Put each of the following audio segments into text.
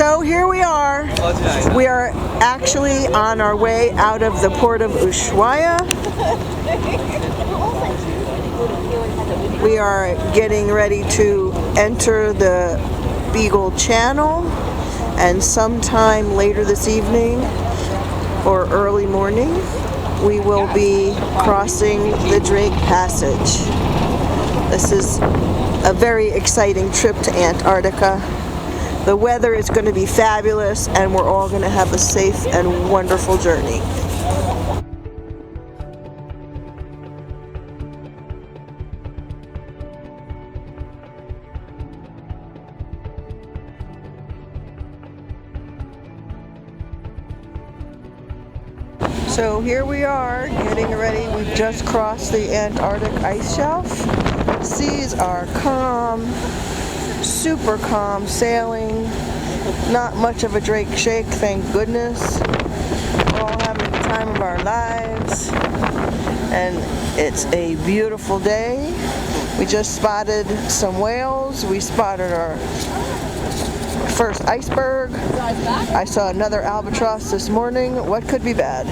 So here we are. We are actually on our way out of the port of Ushuaia. We are getting ready to enter the Beagle Channel, and sometime later this evening or early morning we will be crossing the Drake Passage. This is a very exciting trip to Antarctica. The weather is going to be fabulous, and we're all going to have a safe and wonderful journey. So here we are getting ready. We've just crossed the Antarctic ice shelf. Seas are calm, super calm sailing. Not much of a Drake shake, thank goodness. We're all having the time of our lives. And it's a beautiful day. We just spotted some whales. We spotted our first iceberg. I saw another albatross this morning. What could be bad?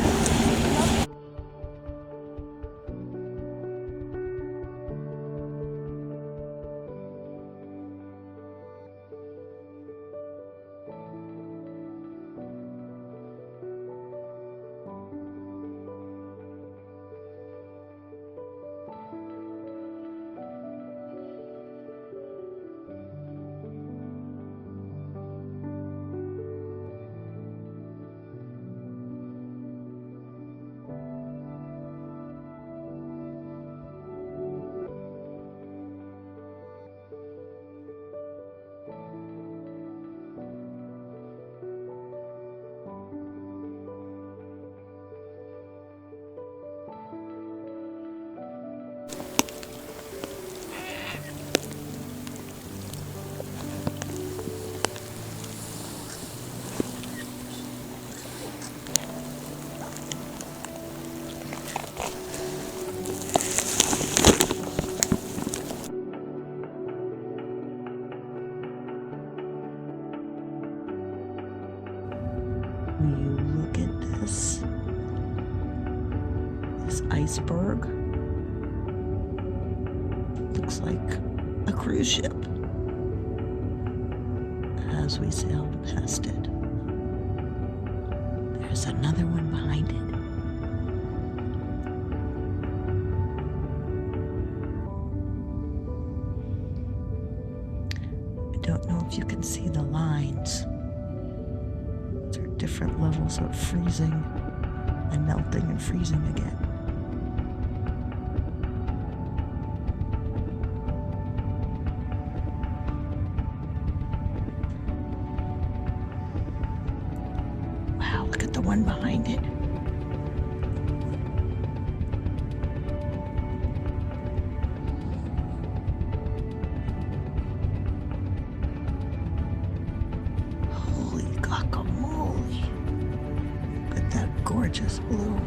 Will you look at this iceberg? Looks like a cruise ship as we sailed past it. There's another one behind it. I don't know if you can see the lines. Different levels of freezing and melting and freezing again. Wow, look at the one behind it. Holy guacamole. Look at that gorgeous blue.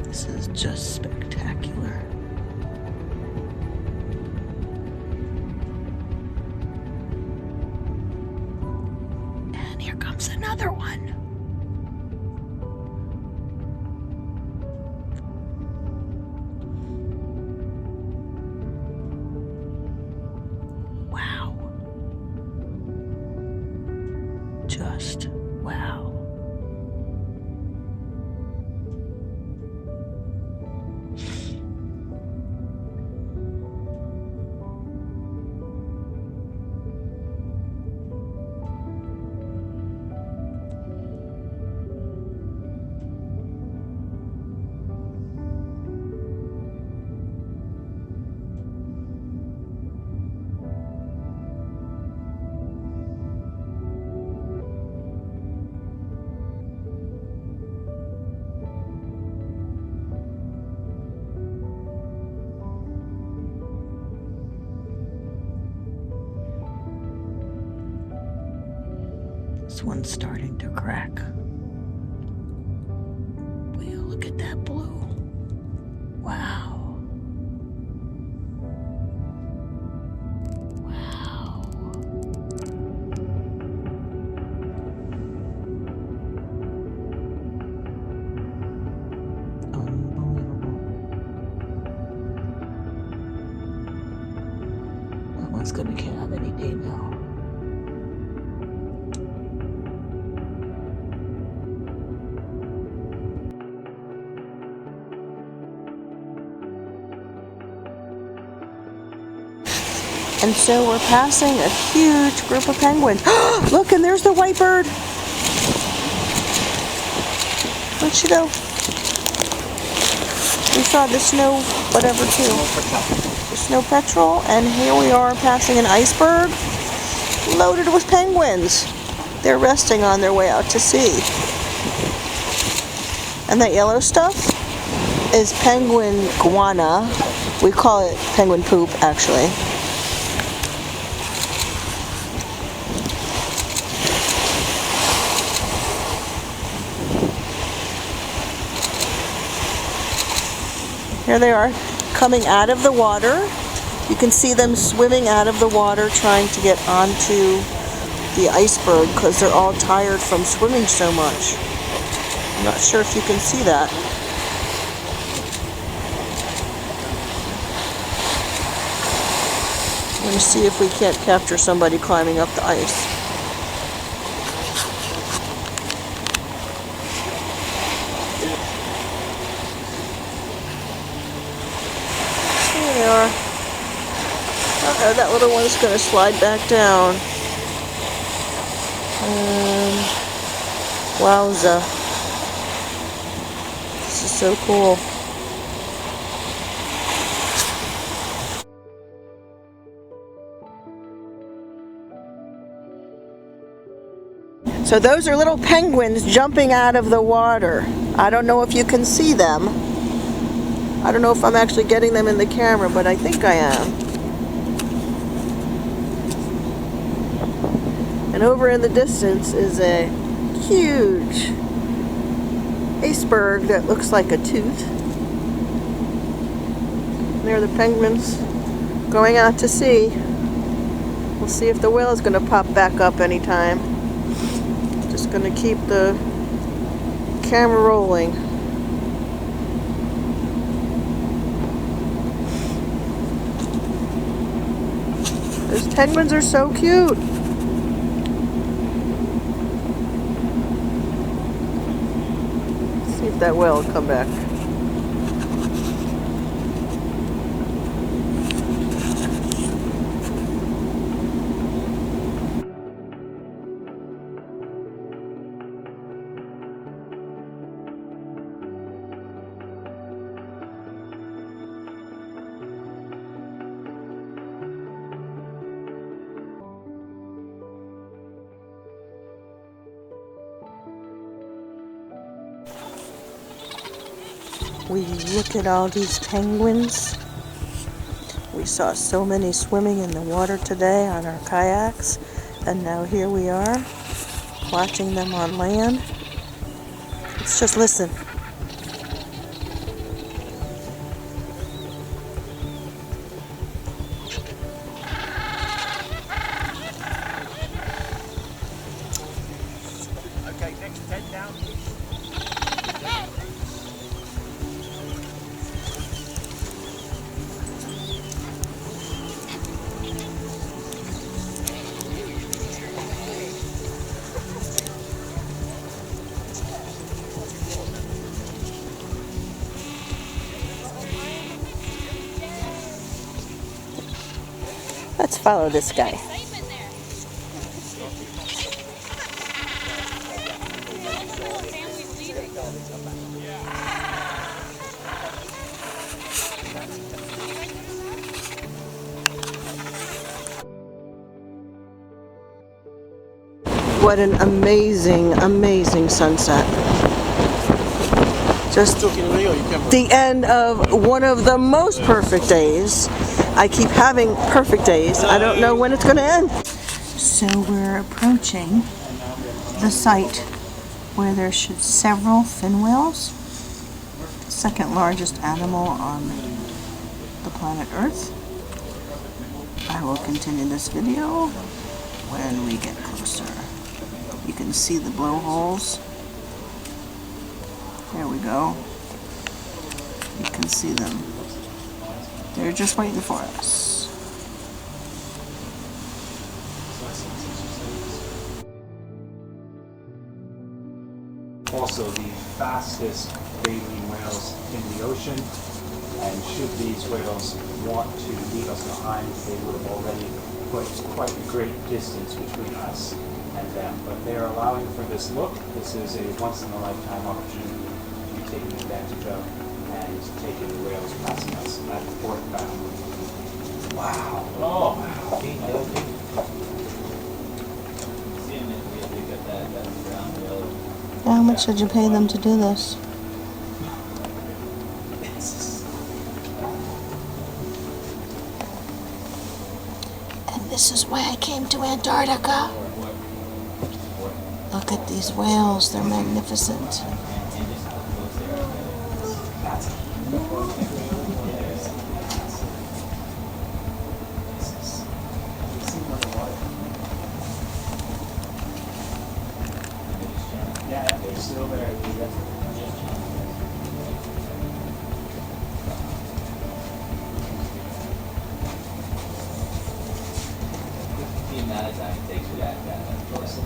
This is just spectacular. And here comes another one. Just wow. This one's starting to crack. Will you look at that blue? Wow. And so we're passing a huge group of penguins. Look, and there's the white bird. Where'd she go? We saw the snow whatever too. The snow petrel, and here we are passing an iceberg loaded with penguins. They're resting on their way out to sea. And that yellow stuff is penguin guana. We call it penguin poop, actually. Here they are coming out of the water. You can see them swimming out of the water trying to get onto the iceberg because they're all tired from swimming so much. I'm not sure if you can see that. I'm going to see if we can't capture somebody climbing up the ice. Here they are. Uh-oh, that little one's going to slide back down. Wowza. This is so cool. So those are little penguins jumping out of the water. I don't know if you can see them. I don't know if I'm actually getting them in the camera, but I think I am. And over in the distance is a huge iceberg that looks like a tooth. There are the penguins going out to sea. We'll see if the whale is going to pop back up anytime. Just going to keep the camera rolling. Those penguins are so cute. See if that whale will come back. We look at all these penguins. We saw so many swimming in the water today on our kayaks, and now here we are watching them on land. Let's just listen. Okay, next 10 down. Let's follow this guy. What an amazing, amazing sunset. Just the end of one of the most perfect days. I keep having perfect days. I don't know when it's going to end. So we're approaching the site where there should several fin whales. Second largest animal on the planet Earth. I will continue this video when we get closer. You can see the blowholes. There we go. You can see them. They're just waiting for us. Also the fastest baleen whales in the ocean. And should these whales want to leave us behind, they would have already put quite a great distance between us and them. But they are allowing for this look. This is a once-in-a-lifetime opportunity to be taken advantage of and taking the whales passing us at port bound. Wow. Oh, wow. How much did you pay them to do this? And this is why I came to Antarctica. Look at these whales, they're magnificent. Yeah, they're still there. The amount of time it takes for that process.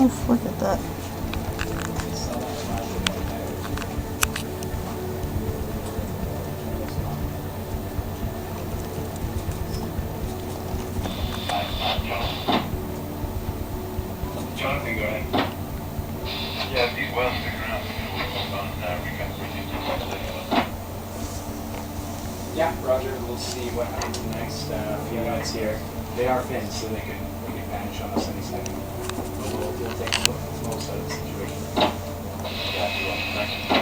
Oof, look at that. Jonathan, go ahead. Yeah, these whales stick around. We'll work on Yeah, Roger. We'll see what happens in the next few minutes here. They are fins, so they can vanish on us any second. But we'll take a look close at the situation. Yeah, you will. Thank you.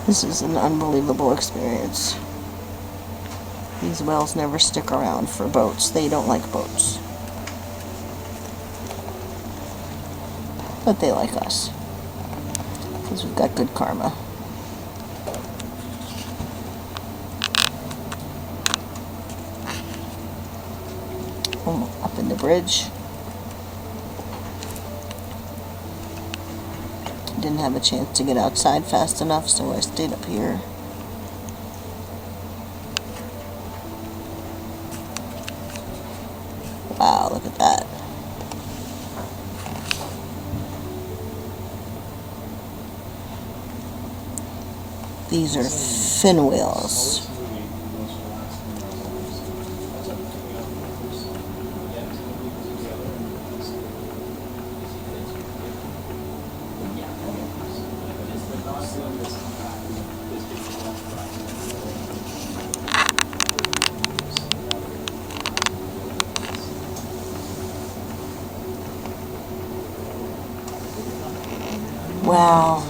This is an unbelievable experience. These whales never stick around for boats. They don't like boats. But they like us. Because we've got good karma. Oh, up in the bridge. Didn't have a chance to get outside fast enough, so I stayed up here. Wow, look at that. These are fin whales. Wow.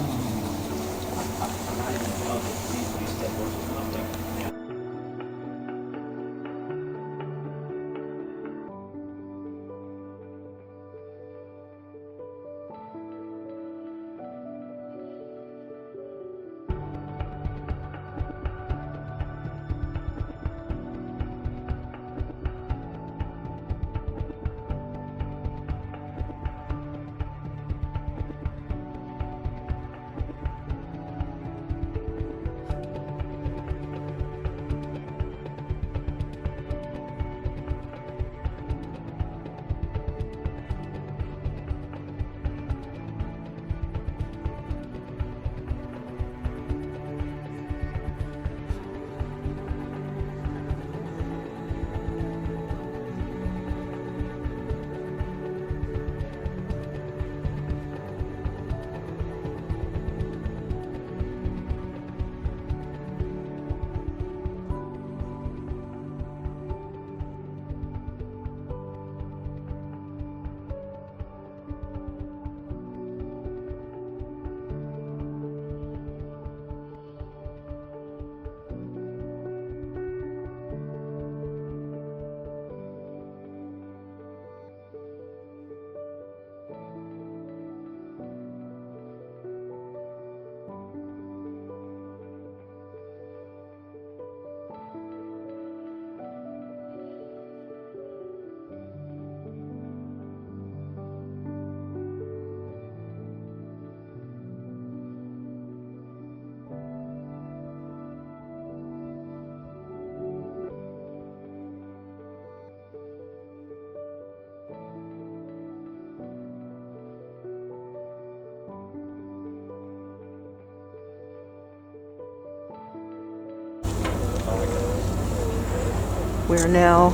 We're now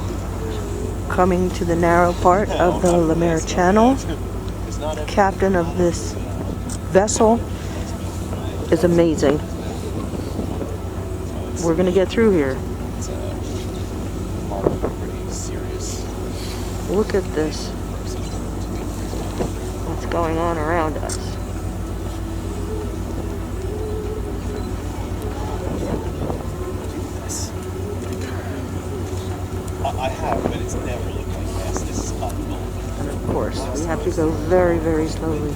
coming to the narrow part of the Le Maire Channel. The captain of this vessel is amazing. We're gonna get through here. Look at this. What's going on around us? I have, but it's never looked like this. This is unbelievable. And of course, we have to go very, very slowly.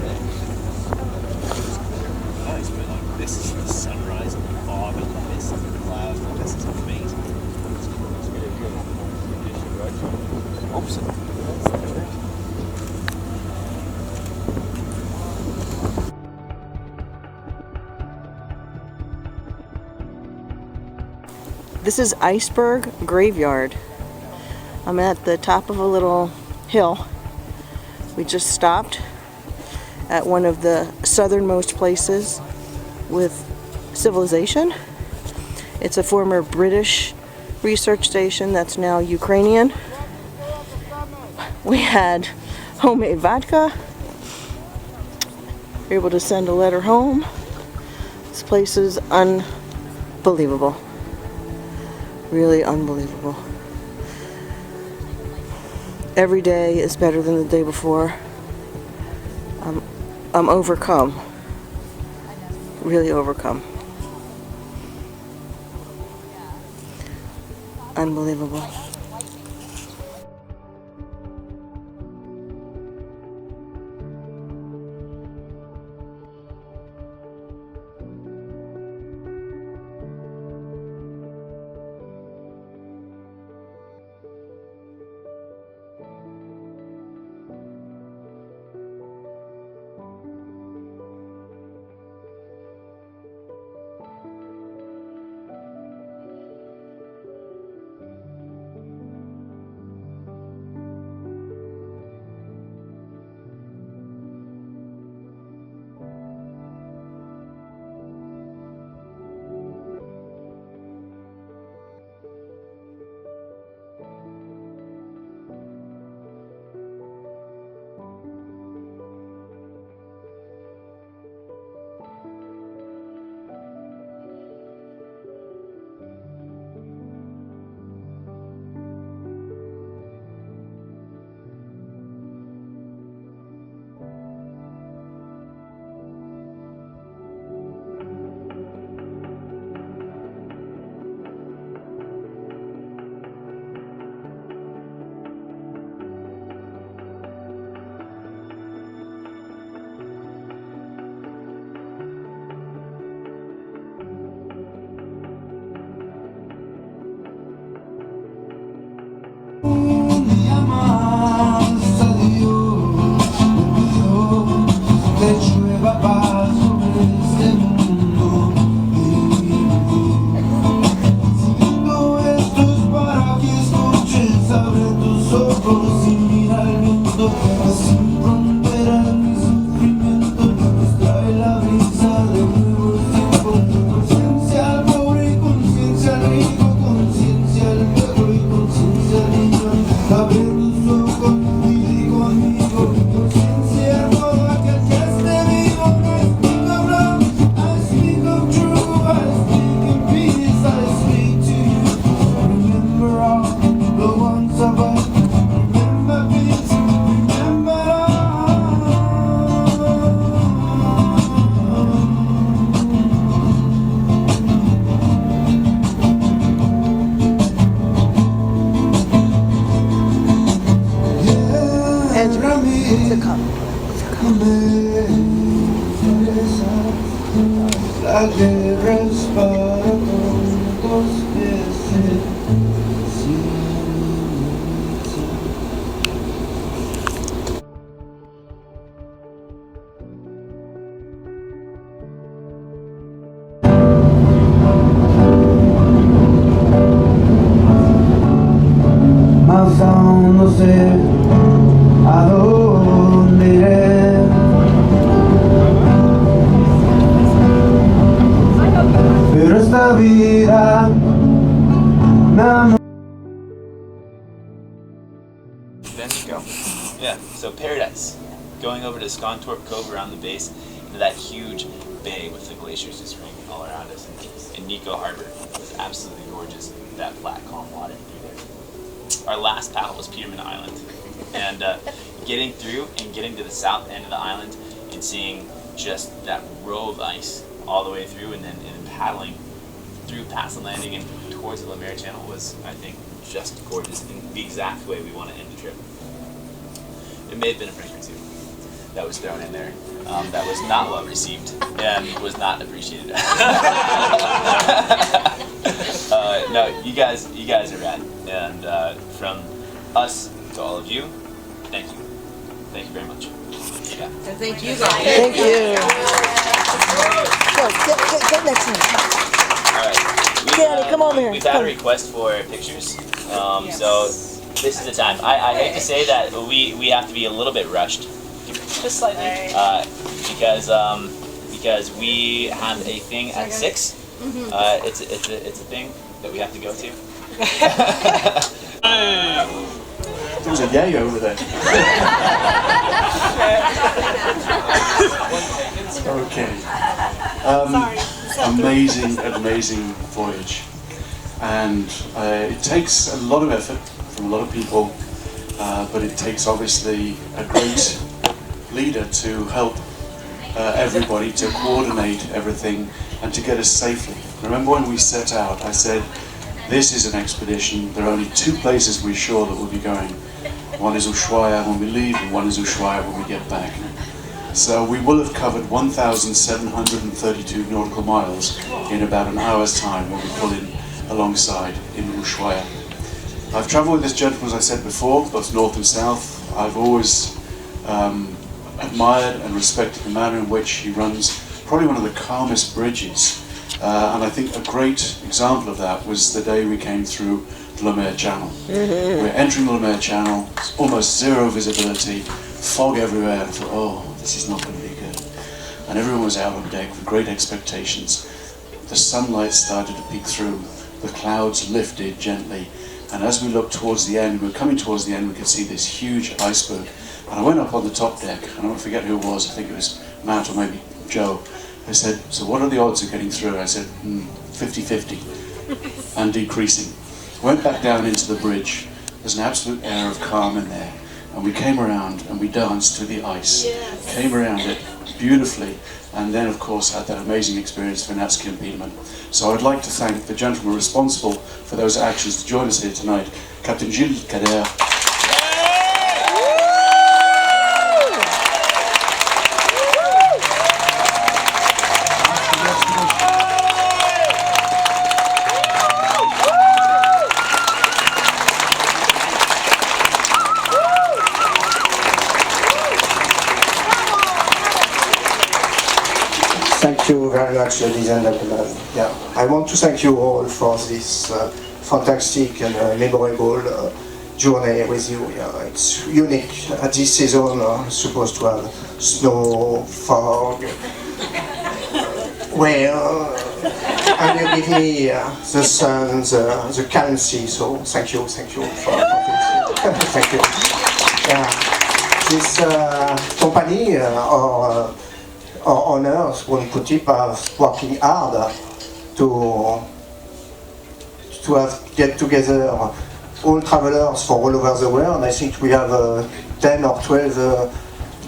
Nice, but like, this is the sunrise and the fog and the mist and the clouds. Like, this is amazing. Oops. This is Iceberg Graveyard. I'm at the top of a little hill. We just stopped at one of the southernmost places with civilization. It's a former British research station that's now Ukrainian. We had homemade vodka. We were able to send a letter home. This place is unbelievable. Really unbelievable. Every day is better than the day before. I'm overcome. Really overcome. Unbelievable. La guerra es para tontos que se más aún no sé a dónde iré. Pero esta So paradise. Going over to Scontorp Cove around the base, into that huge bay with the glaciers just ringing all around us. And Nico Harbor was absolutely gorgeous. That flat, calm water through there. Our last paddle was Peterman Island. And getting through and getting to the south end of the island and seeing just that row of ice all the way through, and then paddling through past the landing and towards the Lemaire Channel was, I think, just gorgeous in the exact way we want to end the trip. It may have been a drink or two that was thrown in there that was not well received and was not appreciated. No, you guys are rad, and from us to all of you, thank you very much. Yeah. And thank you guys. Thank you. Go, get next one. All right. Danny, come over here. We've had a request for pictures, so this is the time. I hate to say that we have to be a little bit rushed, just slightly, because we have a thing at 6. It's a thing that we have to go to. There was a yay over there. Okay. Amazing voyage. And it takes a lot of effort from a lot of people, but it takes obviously a great leader to help everybody to coordinate everything and to get us safely. Remember when we set out, I said, this is an expedition. There are only 2 places we're sure that we'll be going. One is Ushuaia when we leave, and one is Ushuaia when we get back. So we will have covered 1,732 nautical miles in about an hour's time when we pull in alongside in Ushuaia. I've travelled with this gentleman, as I said before, both north and south. I've always admired and respected the manner in which he runs probably one of the calmest bridges. And I think a great example of that was the day we came through the Lemaire Channel. We're entering the Lemaire Channel, almost zero visibility, fog everywhere. I thought, oh, this is not going to be good. And everyone was out on deck with great expectations. The sunlight started to peek through, the clouds lifted gently, and as we looked towards the end, we were coming towards the end, we could see this huge iceberg. And I went up on the top deck, and I forget who it was, I think it was Matt or maybe Joe. I said, so what are the odds of getting through? I said, 50-50, and decreasing. Went back down into the bridge. There's an absolute air of calm in there. And we came around and we danced to the ice. Yes. Came around it beautifully, and then of course had that amazing experience for Natsuki and Peterman. So I'd like to thank the gentleman responsible for those actions to join us here tonight, Captain Gilles Cader. Thank you very much, ladies and gentlemen. Yeah, I want to thank you all for this fantastic and memorable journey with you. Yeah, it's unique. At this season, supposed to have snow, fog, well, and you give me the sun, the calm sea. So thank you for this. Thank you. Yeah, this company our owners won't put it as working hard to get together all travelers from all over the world. I think we have 10 or 12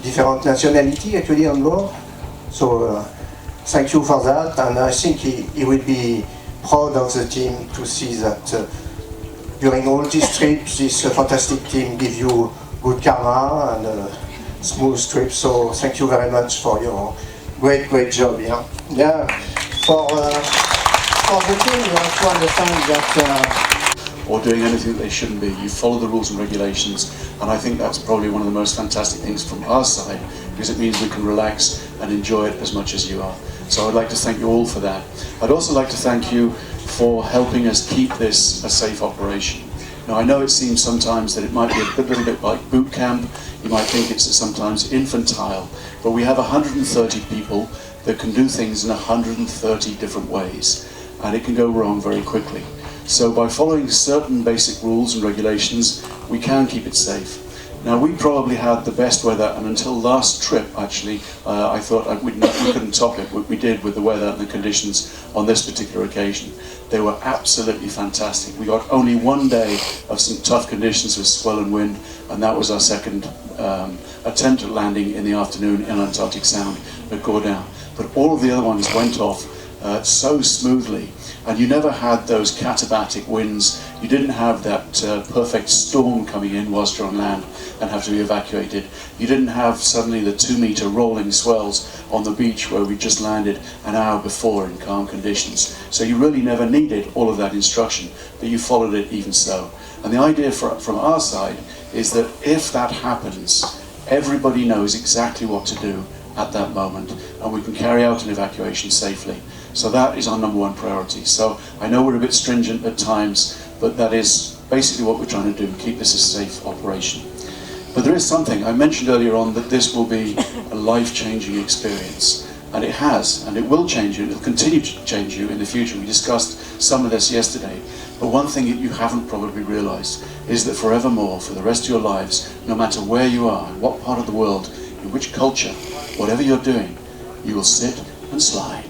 different nationalities actually on board. So thank you for that, and I think he will be proud of the team to see that during all these trips, this fantastic team give you good karma and smooth trips. So thank you very much for your great job. Yeah. For the team, you have to understand that. Or doing anything that they shouldn't be. You follow the rules and regulations, and I think that's probably one of the most fantastic things from our side, because it means we can relax and enjoy it as much as you are. So I'd like to thank you all for that. I'd also like to thank you for helping us keep this a safe operation. Now I know it seems sometimes that it might be a little bit like boot camp. You might think it's sometimes infantile, but we have 130 people that can do things in 130 different ways, and it can go wrong very quickly. So by following certain basic rules and regulations, we can keep it safe. Now we probably had the best weather, and until last trip actually, I thought we couldn't top it. What we did with the weather and the conditions on this particular occasion, they were absolutely fantastic. We got only one day of some tough conditions with swell and wind, and that was our second attempt at landing in the afternoon in Antarctic Sound at Gordon. But all of the other ones went off so smoothly, and you never had those katabatic winds. You didn't have that perfect storm coming in whilst you're on land and have to be evacuated. You didn't have suddenly the 2-meter rolling swells on the beach where we just landed an hour before in calm conditions. So you really never needed all of that instruction, but you followed it even so. And the idea from our side is that if that happens, everybody knows exactly what to do at that moment, and we can carry out an evacuation safely. So that is our number one priority. So I know we're a bit stringent at times, but that is basically what we're trying to do, keep this a safe operation. But there is something, I mentioned earlier on that this will be a life-changing experience, and it has, and it will change you, and it'll continue to change you in the future. We discussed some of this yesterday, but one thing that you haven't probably realised is that forevermore, for the rest of your lives, no matter where you are, in what part of the world, in which culture, whatever you're doing, you will sit and slide.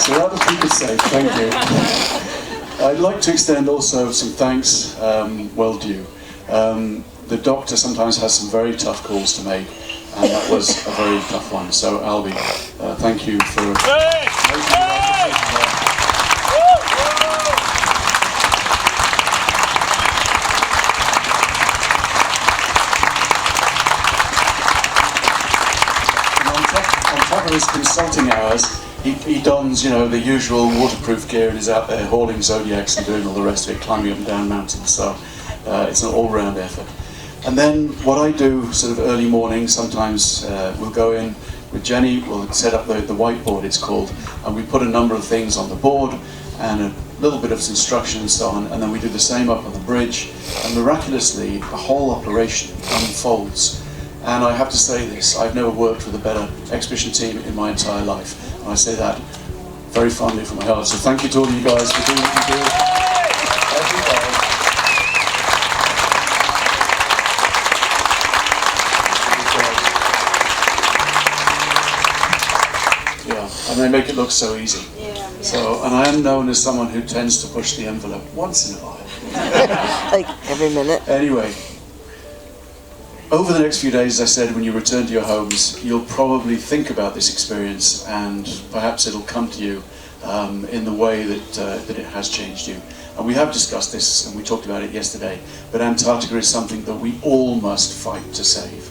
So that'll keep it safe, thank you. I'd like to extend also some thanks, well due. The doctor sometimes has some very tough calls to make, and that was a very tough one. So Albie, thank you for making that. On top of his consulting hours, he dons, you know, the usual waterproof gear and is out there hauling zodiacs and doing all the rest of it, climbing up and down mountains. So it's an all-round effort. And then what I do sort of early morning, sometimes we'll go in with Jenny, we'll set up the whiteboard, it's called, and we put a number of things on the board and a little bit of instruction and so on, and then we do the same up on the bridge, and miraculously the whole operation unfolds. And I have to say this, I've never worked with a better expedition team in my entire life. And I say that very fondly from my heart. So thank you to all of you guys for doing what you do every day. Yeah, and they make it look so easy. Yeah. So, and I am known as someone who tends to push the envelope once in a while. Like every minute. Anyway. Over the next few days, as I said, when you return to your homes, you'll probably think about this experience, and perhaps it'll come to you in the way that it has changed you. And we have discussed this, and we talked about it yesterday, but Antarctica is something that we all must fight to save.